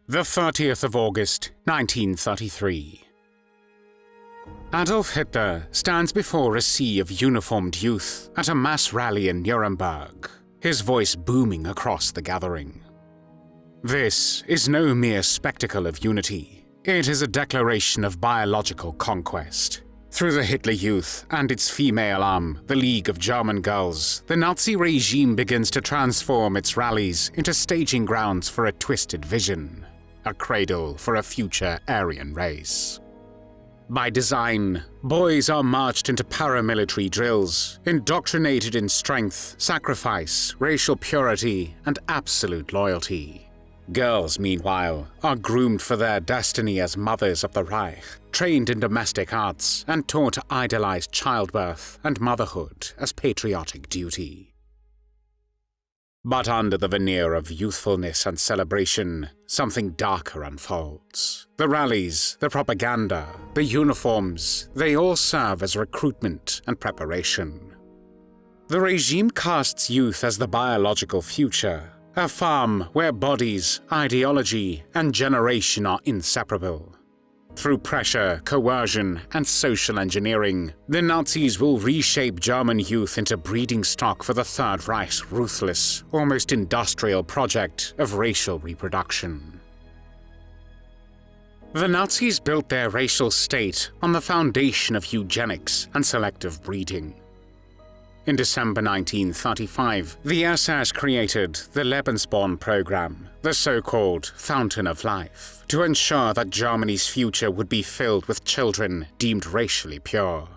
The 30th of August, 1933. Adolf Hitler stands before a sea of uniformed youth at a mass rally in Nuremberg, his voice booming across the gathering. This is no mere spectacle of unity. It is a declaration of biological conquest. Through the Hitler Youth and its female arm, the League of German Girls, the Nazi regime begins to transform its rallies into staging grounds for a twisted vision, a cradle for a future Aryan race. By design, boys are marched into paramilitary drills, indoctrinated in strength, sacrifice, racial purity, and absolute loyalty. Girls, meanwhile, are groomed for their destiny as mothers of the Reich, trained in domestic arts, and taught to idolize childbirth and motherhood as patriotic duty. But under the veneer of youthfulness and celebration, something darker unfolds. The rallies, the propaganda, the uniforms, they all serve as recruitment and preparation. The regime casts youth as the biological future, a farm where bodies, ideology, and generation are inseparable. Through pressure, coercion, and social engineering, the Nazis will reshape German youth into breeding stock for the Third Reich's ruthless, almost industrial project of racial reproduction. The Nazis built their racial state on the foundation of eugenics and selective breeding. In December 1935, the SS created the Lebensborn program, the so-called Fountain of Life, to ensure that Germany's future would be filled with children deemed racially pure.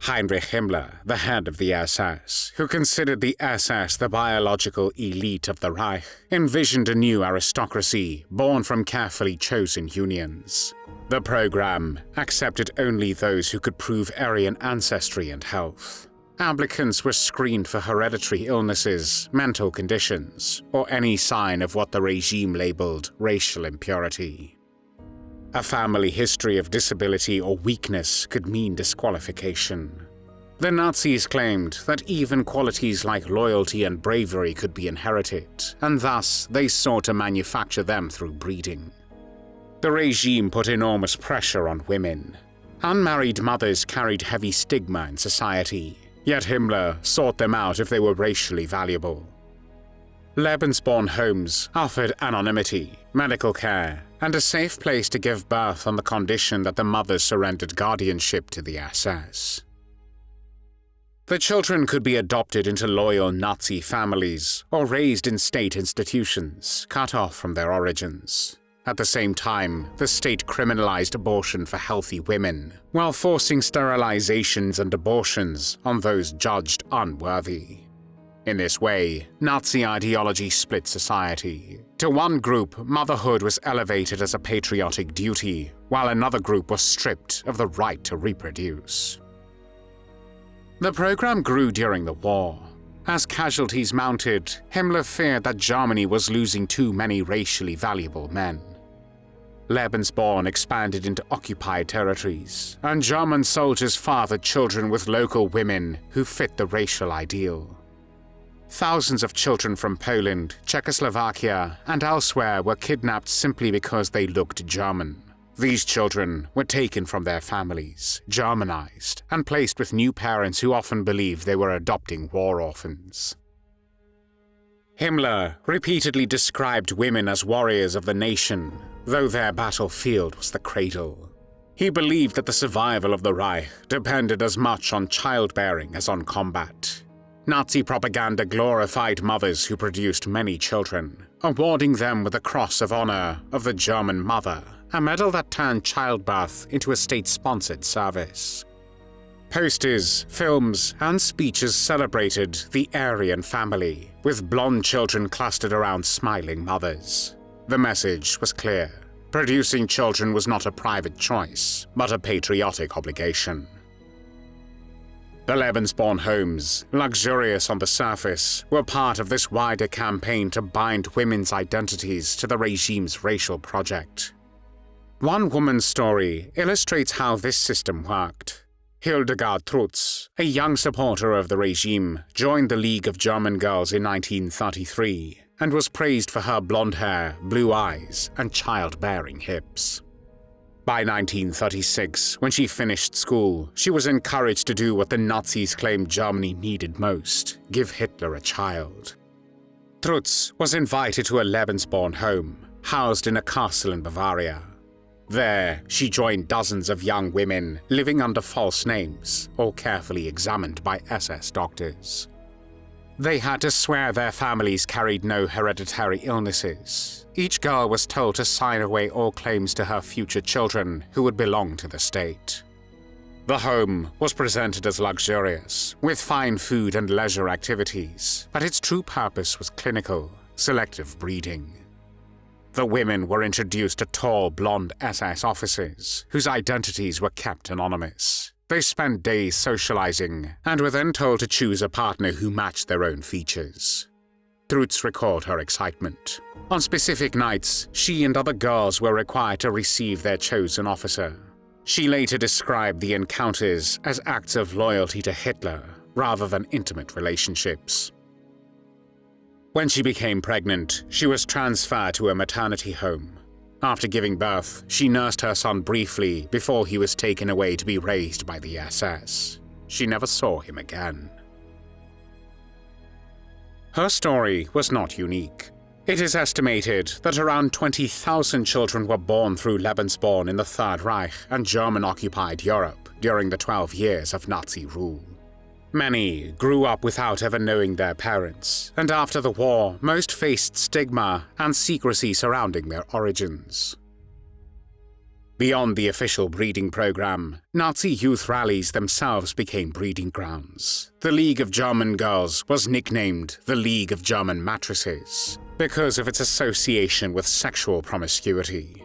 Heinrich Himmler, the head of the SS, who considered the SS the biological elite of the Reich, envisioned a new aristocracy born from carefully chosen unions. The program accepted only those who could prove Aryan ancestry and health. Applicants were screened for hereditary illnesses, mental conditions, or any sign of what the regime labeled racial impurity. A family history of disability or weakness could mean disqualification. The Nazis claimed that even qualities like loyalty and bravery could be inherited, and thus they sought to manufacture them through breeding. The regime put enormous pressure on women. Unmarried mothers carried heavy stigma in society, yet Himmler sought them out if they were racially valuable. Lebensborn homes offered anonymity, medical care, and a safe place to give birth on the condition that the mother surrendered guardianship to the SS. The children could be adopted into loyal Nazi families or raised in state institutions, cut off from their origins. At the same time, the state criminalized abortion for healthy women, while forcing sterilizations and abortions on those judged unworthy. In this way, Nazi ideology split society. To one group, motherhood was elevated as a patriotic duty, while another group was stripped of the right to reproduce. The program grew during the war. As casualties mounted, Himmler feared that Germany was losing too many racially valuable men. Lebensborn expanded into occupied territories, and German soldiers fathered children with local women who fit the racial ideal. Thousands of children from Poland, Czechoslovakia, and elsewhere were kidnapped simply because they looked German. These children were taken from their families, Germanized, and placed with new parents who often believed they were adopting war orphans. Himmler repeatedly described women as warriors of the nation, though their battlefield was the cradle. He believed that the survival of the Reich depended as much on childbearing as on combat. Nazi propaganda glorified mothers who produced many children, awarding them with the Cross of Honor of the German Mother, a medal that turned childbirth into a state-sponsored service. Posters, films, and speeches celebrated the Aryan family, with blonde children clustered around smiling mothers. The message was clear. Producing children was not a private choice, but a patriotic obligation. The Lebensborn homes, luxurious on the surface, were part of this wider campaign to bind women's identities to the regime's racial project. One woman's story illustrates how this system worked. Hildegard Trutz, a young supporter of the regime, joined the League of German Girls in 1933 and was praised for her blonde hair, blue eyes, and childbearing hips. By 1936, when she finished school, she was encouraged to do what the Nazis claimed Germany needed most: give Hitler a child. Trutz was invited to a Lebensborn home, housed in a castle in Bavaria. There, she joined dozens of young women living under false names or carefully examined by SS doctors. They had to swear their families carried no hereditary illnesses. Each girl was told to sign away all claims to her future children who would belong to the state. The home was presented as luxurious, with fine food and leisure activities, but its true purpose was clinical, selective breeding. The women were introduced to tall, blonde SS officers, whose identities were kept anonymous. They spent days socializing, and were then told to choose a partner who matched their own features. Trutz recalled her excitement. On specific nights, she and other girls were required to receive their chosen officer. She later described the encounters as acts of loyalty to Hitler, rather than intimate relationships. When she became pregnant, she was transferred to a maternity home. After giving birth, she nursed her son briefly before he was taken away to be raised by the SS. She never saw him again. Her story was not unique. It is estimated that around 20,000 children were born through Lebensborn in the Third Reich and German-occupied Europe during the 12 years of Nazi rule. Many grew up without ever knowing their parents, and after the war, most faced stigma and secrecy surrounding their origins. Beyond the official breeding program, Nazi youth rallies themselves became breeding grounds. The League of German Girls was nicknamed the League of German Mattresses because of its association with sexual promiscuity.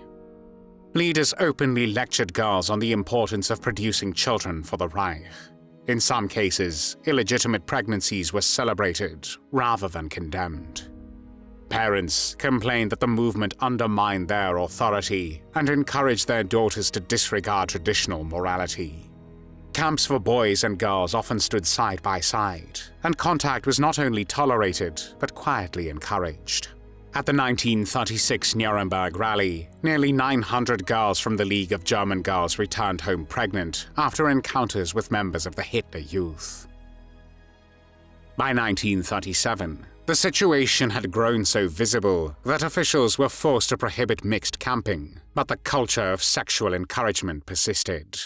Leaders openly lectured girls on the importance of producing children for the Reich. In some cases, illegitimate pregnancies were celebrated rather than condemned. Parents complained that the movement undermined their authority and encouraged their daughters to disregard traditional morality. Camps for boys and girls often stood side by side, and contact was not only tolerated but quietly encouraged. At the 1936 Nuremberg rally, nearly 900 girls from the League of German Girls returned home pregnant after encounters with members of the Hitler Youth. By 1937, the situation had grown so visible that officials were forced to prohibit mixed camping, but the culture of sexual encouragement persisted.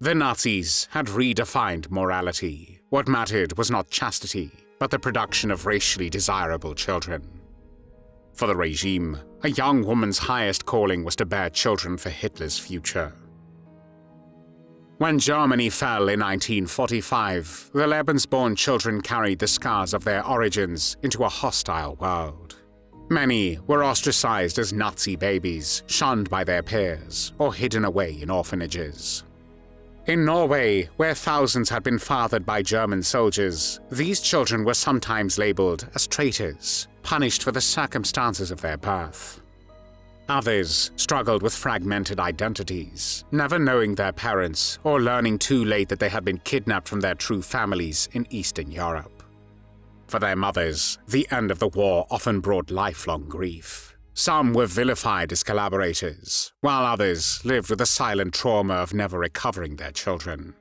The Nazis had redefined morality. What mattered was not chastity, but the production of racially desirable children. For the regime, a young woman's highest calling was to bear children for Hitler's future. When Germany fell in 1945, the Lebensborn children carried the scars of their origins into a hostile world. Many were ostracized as Nazi babies, shunned by their peers, or hidden away in orphanages. In Norway, where thousands had been fathered by German soldiers, these children were sometimes labeled as traitors, punished for the circumstances of their birth. Others struggled with fragmented identities, never knowing their parents or learning too late that they had been kidnapped from their true families in Eastern Europe. For their mothers, the end of the war often brought lifelong grief. Some were vilified as collaborators, while others lived with the silent trauma of never recovering their children.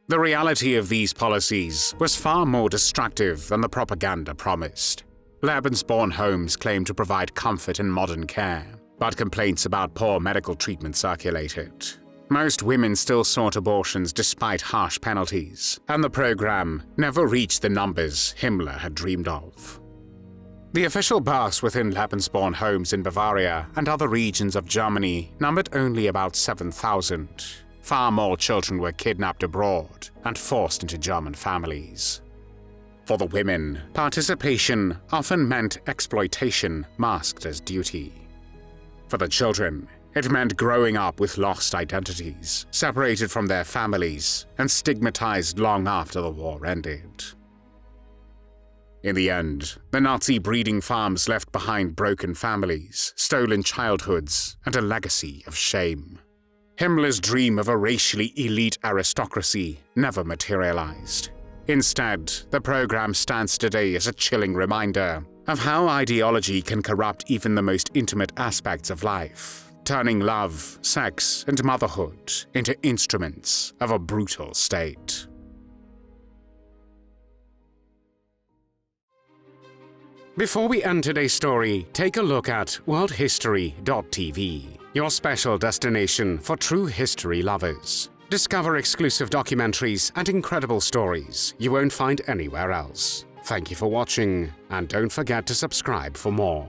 The reality of these policies was far more destructive than the propaganda promised. Lebensborn homes claimed to provide comfort and modern care, but complaints about poor medical treatment circulated. Most women still sought abortions despite harsh penalties, and the program never reached the numbers Himmler had dreamed of. The official births within Lebensborn homes in Bavaria and other regions of Germany numbered only about 7,000. Far more children were kidnapped abroad and forced into German families. For the women, participation often meant exploitation masked as duty. For the children, it meant growing up with lost identities, separated from their families, and stigmatized long after the war ended. In the end, the Nazi breeding farms left behind broken families, stolen childhoods, and a legacy of shame. Himmler's dream of a racially elite aristocracy never materialized. Instead, the program stands today as a chilling reminder of how ideology can corrupt even the most intimate aspects of life, turning love, sex, and motherhood into instruments of a brutal state. Before we end today's story, take a look at worldhistory.tv, your special destination for true history lovers. Discover exclusive documentaries and incredible stories you won't find anywhere else. Thank you for watching, and don't forget to subscribe for more.